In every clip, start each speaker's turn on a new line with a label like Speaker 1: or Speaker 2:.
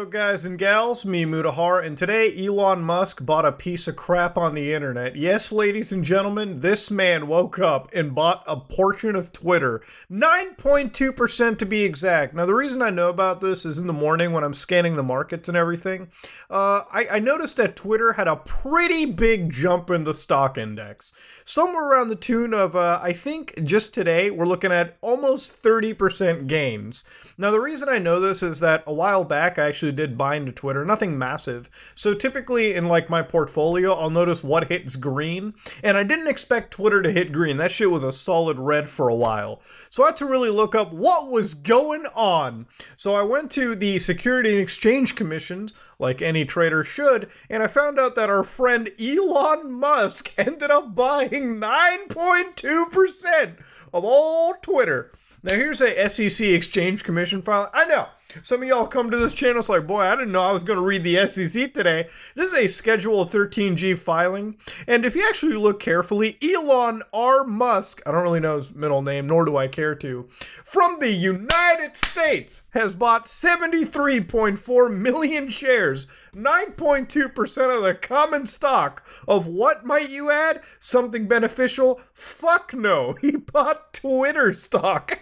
Speaker 1: Hello guys and gals, me Mutahar, and today Elon Musk bought a piece of crap on the internet. Yes, ladies and gentlemen, this man woke up and bought a portion of Twitter. 9.2% to be exact. Now the reason I know about this is in the morning when I'm scanning the markets and everything, I noticed that Twitter had a pretty big jump in the stock index. Somewhere around the tune of, I think just today, we're looking at almost 30% gains. Now the reason I know this is that a while back I actually did buy into Twitter, nothing massive. So typically in like my portfolio, I'll notice what hits green, and I didn't expect Twitter to hit green. That shit was a solid red for a while. So I had to really look up what was going on. So I went to the Security and Exchange Commissions, like any trader should, and I found out that our friend Elon Musk ended up buying 9.2% of all Twitter. Now here's a SEC Exchange Commission file. I know, some of y'all come to this channel, it's like, boy, I didn't know I was going to read the SEC today. This is a Schedule 13G filing, and if you actually look carefully, Elon R. Musk, I don't really know his middle name, nor do I care to, from the United States, has bought 73.4 million shares, 9.2% of the common stock of what, might you add? Something beneficial? Fuck no, he bought Twitter stock.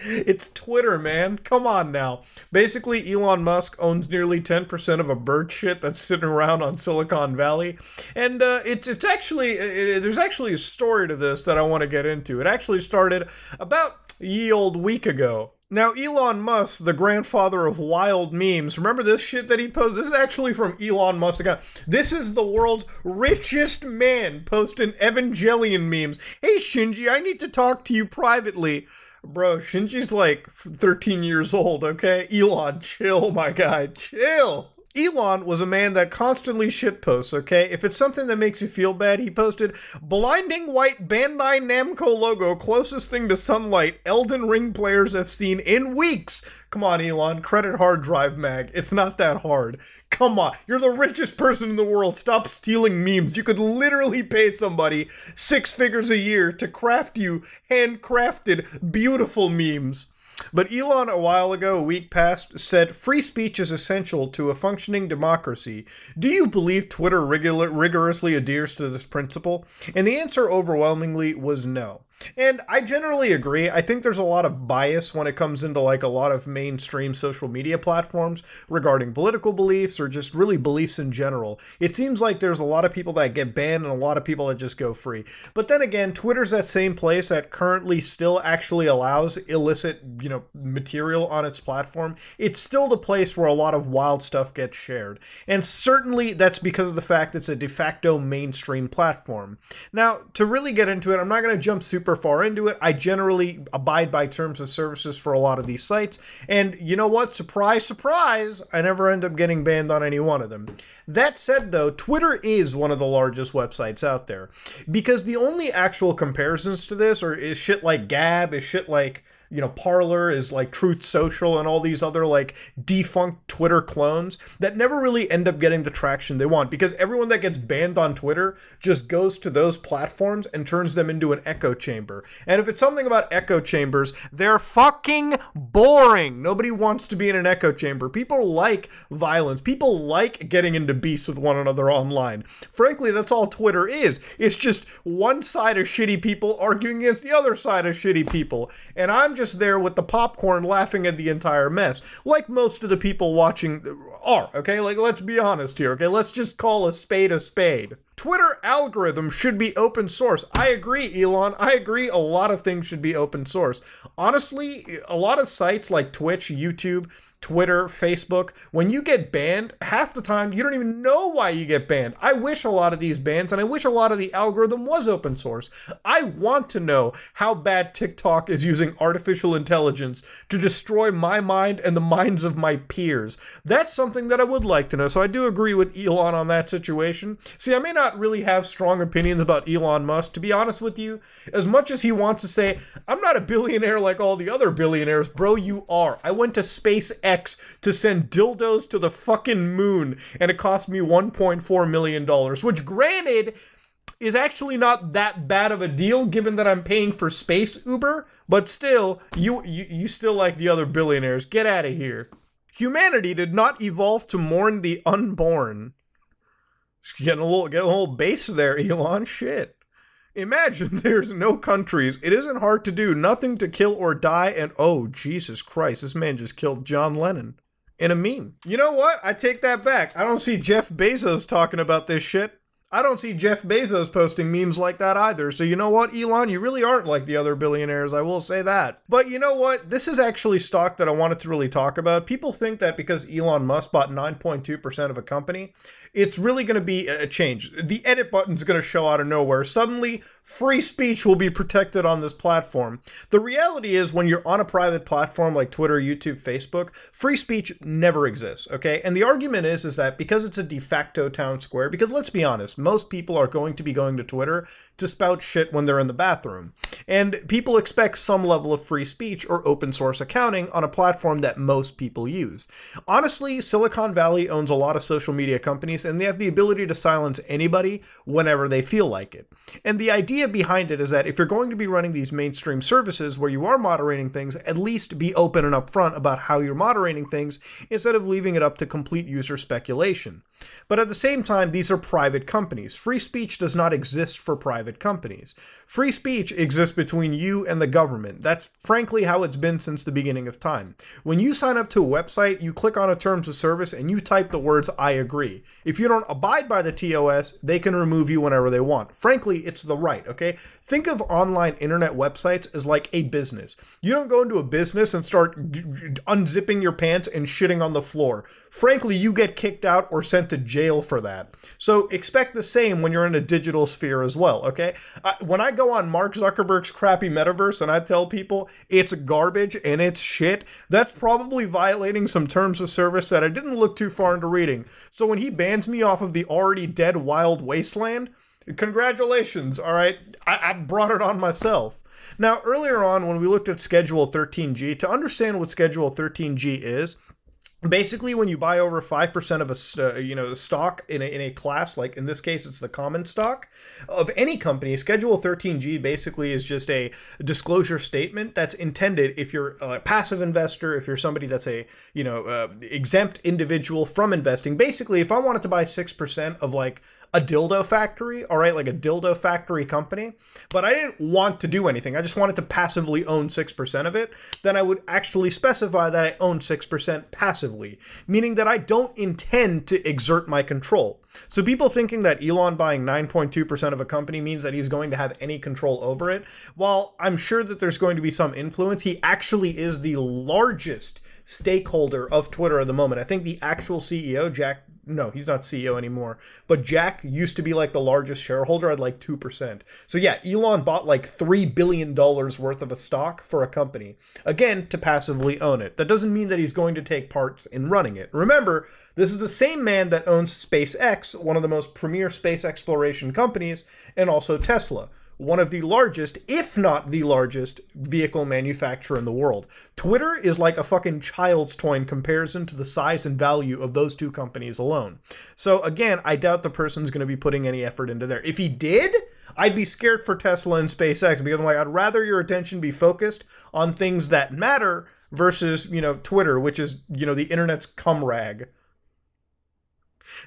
Speaker 1: It's Twitter, man. Come on now. Basically, Elon Musk owns nearly 10% of a bird shit that's sitting around on Silicon Valley. And it's actually, there's actually a story to this that I want to get into. It actually started about a ye old week ago. Now, Elon Musk, the grandfather of wild memes, remember this shit that he posted? This is actually from Elon Musk account. This is the world's richest man posting Evangelion memes. Hey, Shinji, I need to talk to you privately. Bro, Shinji's like 13 years old, okay? Elon, chill, my guy, chill. Elon was a man that constantly shitposts, okay? If it's something that makes you feel bad, he posted, blinding white Bandai Namco logo, closest thing to sunlight Elden Ring players have seen in weeks. Come on, Elon, credit hard drive mag. It's not that hard. Come on, you're the richest person in the world. Stop stealing memes. You could literally pay somebody 6 figures a year to craft you handcrafted, beautiful memes. But Elon, a while ago, a week past, said free speech is essential to a functioning democracy. Do you believe Twitter rigorously adheres to this principle? And the answer overwhelmingly was no. And I generally agree. I think there's a lot of bias when it comes into like a lot of mainstream social media platforms regarding political beliefs or just really beliefs in general. It seems like there's a lot of people that get banned and a lot of people that just go free. But then again, Twitter's that same place that currently still actually allows illicit, material on its platform. It's still the place where a lot of wild stuff gets shared. And certainly that's because of the fact it's a de facto mainstream platform. Now, to really get into it, I'm not going to jump super far into it. I generally abide by terms of services for a lot of these sites, and you know what? Surprise, surprise, I never end up getting banned on any one of them. That said, though, Twitter is one of the largest websites out there, because the only actual comparisons to this is shit like Gab, is shit like Parler, is like Truth Social, and all these other like defunct Twitter clones that never really end up getting the traction they want, because everyone that gets banned on Twitter just goes to those platforms and turns them into an echo chamber. And if it's something about echo chambers, they're fucking boring. Nobody wants to be in an echo chamber. People like violence. People like getting into beefs with one another online. Frankly, that's all Twitter is. It's just one side of shitty people arguing against the other side of shitty people. And I'm just there with the popcorn laughing at the entire mess, like most of the people watching are, okay? Like, let's be honest here, okay? Let's just call a spade a spade. Twitter algorithm should be open source. I agree, Elon. I agree a lot of things should be open source. Honestly, a lot of sites like Twitch, YouTube, Twitter, Facebook, when you get banned, half the time you don't even know why you get banned. I wish a lot of these bans, and I wish a lot of the algorithm was open source. I want to know how bad TikTok is using artificial intelligence to destroy my mind and the minds of my peers. That's something that I would like to know, so I do agree with Elon on that situation. See, I may not really have strong opinions about Elon Musk, to be honest with you. As much as he wants to say, I'm not a billionaire like all the other billionaires, bro, you are. I went to SpaceX to send dildos to the fucking moon, and it cost me $1.4 million, which granted is actually not that bad of a deal given that I'm paying for space Uber, but still, you still like the other billionaires. Get out of here. Humanity did not evolve to mourn the unborn. Getting a little base there, Elon. Shit. Imagine there's no countries. It isn't hard to do. Nothing to kill or die. And oh, Jesus Christ, this man just killed John Lennon in a meme. You know what? I take that back. I don't see Jeff Bezos talking about this shit. I don't see Jeff Bezos posting memes like that either. So you know what, Elon? You really aren't like the other billionaires, I will say that. But you know what? This is actually stock that I wanted to really talk about. People think that because Elon Musk bought 9.2% of a company, it's really going to be a change. The edit button's going to show out of nowhere. Suddenly, free speech will be protected on this platform. The reality is when you're on a private platform like Twitter, YouTube, Facebook, free speech never exists, okay? And the argument is that because it's a de facto town square, because let's be honest, most people are going to be going to Twitter to spout shit when they're in the bathroom. And people expect some level of free speech or open source accounting on a platform that most people use. Honestly, Silicon Valley owns a lot of social media companies and they have the ability to silence anybody whenever they feel like it. And the idea behind it is that if you're going to be running these mainstream services where you are moderating things, at least be open and upfront about how you're moderating things instead of leaving it up to complete user speculation. But at the same time, these are private companies. Free speech does not exist for private companies. Free speech exists between you and the government. That's frankly how it's been since the beginning of time. When you sign up to a website, you click on a terms of service and you type the words, "I agree." If you don't abide by the TOS, they can remove you whenever they want. Frankly, it's the right, okay? Think of online internet websites as like a business. You don't go into a business and start unzipping your pants and shitting on the floor. Frankly, you get kicked out or sent to jail for that. So expect the same when you're in a digital sphere as well, okay? When I go on Mark Zuckerberg's crappy metaverse and I tell people it's garbage and it's shit, that's probably violating some terms of service that I didn't look too far into reading. So when he bans me off of the already dead wild wasteland, congratulations, all right? I brought it on myself. Now, earlier on when we looked at Schedule 13G, to understand what Schedule 13G is, basically, when you buy over 5% of a stock in a class, like in this case, it's the common stock of any company, Schedule 13G basically is just a disclosure statement that's intended if you're a passive investor, if you're somebody that's a exempt individual from investing. Basically, if I wanted to buy 6% of like a dildo factory, all right, like a dildo factory company, but I didn't want to do anything. I just wanted to passively own 6% of it. Then I would actually specify that I own 6% passively, meaning that I don't intend to exert my control. So people thinking that Elon buying 9.2% of a company means that he's going to have any control over it, while I'm sure that there's going to be some influence, he actually is the largest stakeholder of Twitter at the moment. I think the actual CEO, Jack, no, he's not CEO anymore, but Jack used to be like the largest shareholder at like 2%. So yeah, Elon bought like $3 billion worth of a stock for a company, again, to passively own it. That doesn't mean that he's going to take part in running it. Remember, this is the same man that owns SpaceX, one of the most premier space exploration companies, and also Tesla, one of the largest, if not the largest, vehicle manufacturer in the world. Twitter is like a fucking child's toy in comparison to the size and value of those two companies alone. So again, I doubt the person's going to be putting any effort into there. If he did, I'd be scared for Tesla and SpaceX because I'm like, I'd rather your attention be focused on things that matter versus, Twitter, which is, the internet's cum rag.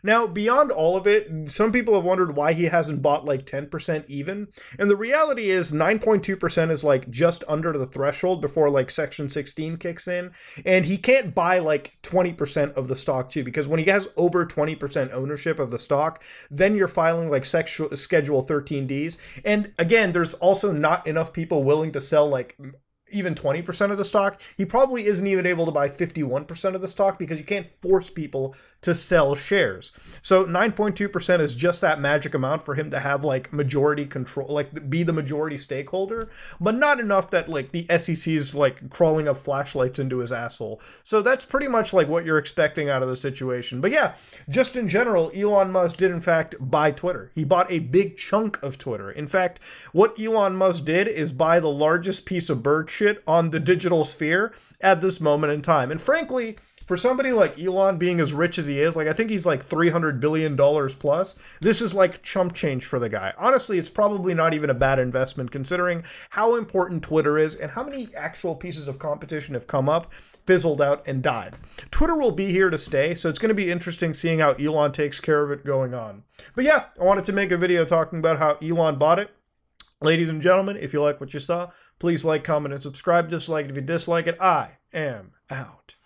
Speaker 1: Now, beyond all of it, some people have wondered why he hasn't bought like 10% even. And the reality is 9.2% is like just under the threshold before like Section 16 kicks in. And he can't buy like 20% of the stock too, because when he has over 20% ownership of the stock, then you're filing like Schedule 13Ds. And again, there's also not enough people willing to sell like even 20% of the stock. He probably isn't even able to buy 51% of the stock because you can't force people to sell shares. So 9.2% is just that magic amount for him to have like majority control, like be the majority stakeholder, but not enough that like the SEC's like crawling up flashlights into his asshole. So that's pretty much like what you're expecting out of the situation. But yeah, just in general, Elon Musk did in fact buy Twitter. He bought a big chunk of Twitter. In fact, what Elon Musk did is buy the largest piece of bird shit on the digital sphere at this moment in time. And frankly, for somebody like Elon being as rich as he is, like I think he's like $300 billion plus, this is like chump change for the guy. Honestly, it's probably not even a bad investment considering how important Twitter is and how many actual pieces of competition have come up, fizzled out, and died. Twitter will be here to stay, so it's going to be interesting seeing how Elon takes care of it going on. But yeah, I wanted to make a video talking about how Elon bought it. Ladies and gentlemen, if you like what you saw, please like, comment, and subscribe. Dislike it if you dislike it. I am out.